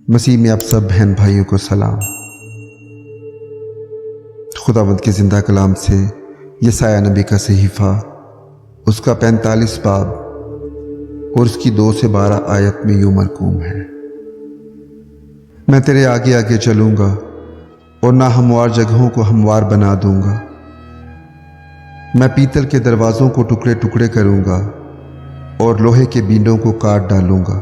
مسیح میں آپ سب بہن بھائیوں کو سلام۔ خداوند کے زندہ کلام سے یسایہ نبی کا صحیفہ، اس کا 45 باب اور اس کی 2 سے 12 آیت میں یوں مرقوم ہے: میں تیرے آگے آگے چلوں گا اور ناہموار جگہوں کو ہموار بنا دوں گا۔ میں پیتل کے دروازوں کو ٹکڑے ٹکڑے کروں گا اور لوہے کے بینڈوں کو کاٹ ڈالوں گا،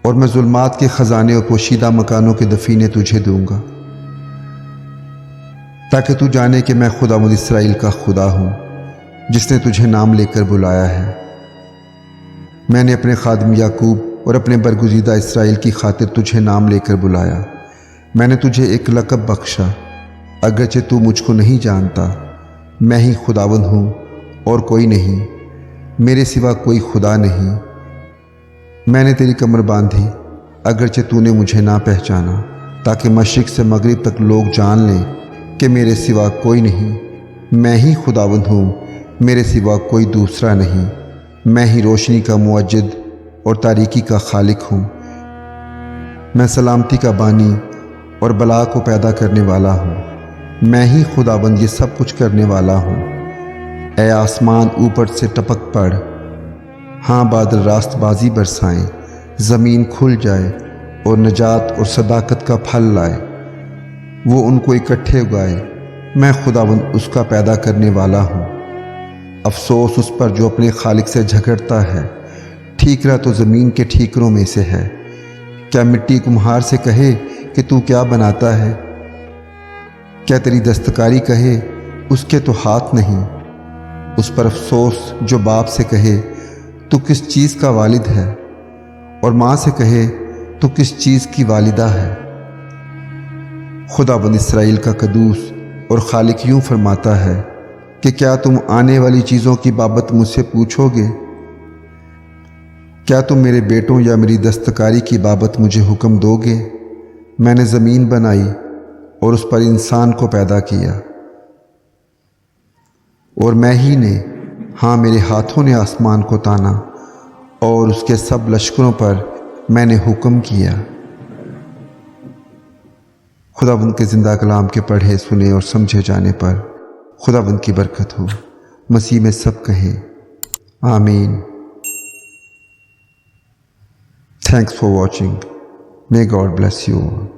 اور میں ظلمات کے خزانے اور پوشیدہ مکانوں کے دفینے تجھے دوں گا، تاکہ تو جانے کہ میں خداوند اسرائیل کا خدا ہوں، جس نے تجھے نام لے کر بلایا ہے۔ میں نے اپنے خادم یعقوب اور اپنے برگزیدہ اسرائیل کی خاطر تجھے نام لے کر بلایا۔ میں نے تجھے ایک لقب بخشا، اگرچہ تو مجھ کو نہیں جانتا۔ میں ہی خداوند ہوں اور کوئی نہیں، میرے سوا کوئی خدا نہیں۔ میں نے تیری کمر باندھی، اگرچہ تو نے مجھے نہ پہچانا، تاکہ مشرق سے مغرب تک لوگ جان لیں کہ میرے سوا کوئی نہیں۔ میں ہی خداوند ہوں، میرے سوا کوئی دوسرا نہیں۔ میں ہی روشنی کا موجد اور تاریکی کا خالق ہوں۔ میں سلامتی کا بانی اور بلا کو پیدا کرنے والا ہوں۔ میں ہی خداوند یہ سب کچھ کرنے والا ہوں۔ اے آسمان اوپر سے ٹپک پڑ، ہاں بادل راست بازی برسائیں، زمین کھل جائے اور نجات اور صداقت کا پھل لائے۔ وہ ان کو اکٹھے اگائے، میں خداوند اس کا پیدا کرنے والا ہوں۔ افسوس اس پر جو اپنے خالق سے جھگڑتا ہے۔ ٹھیکرا تو زمین کے ٹھیکروں میں سے ہے۔ کیا مٹی کمہار سے کہے کہ تو کیا بناتا ہے؟ کیا تیری دستکاری کہے اس کے تو ہاتھ نہیں؟ اس پر افسوس جو باپ سے کہے تو کس چیز کا والد ہے، اور ماں سے کہے تو کس چیز کی والدہ ہے۔ خداوند اسرائیل کا قدوس اور خالق یوں فرماتا ہے کہ کیا تم آنے والی چیزوں کی بابت مجھ سے پوچھو گے؟ کیا تم میرے بیٹوں یا میری دستکاری کی بابت مجھے حکم دو گے؟ میں نے زمین بنائی اور اس پر انسان کو پیدا کیا، اور میں ہی نے، ہاں میرے ہاتھوں نے آسمان کو تانا، اور اس کے سب لشکروں پر میں نے حکم کیا۔ خداوند کے زندہ کلام کے پڑھے سنے اور سمجھے جانے پر خداوند کی برکت ہو۔ مسیح میں سب کہیں آمین۔ Thanks for watching. May God bless you all.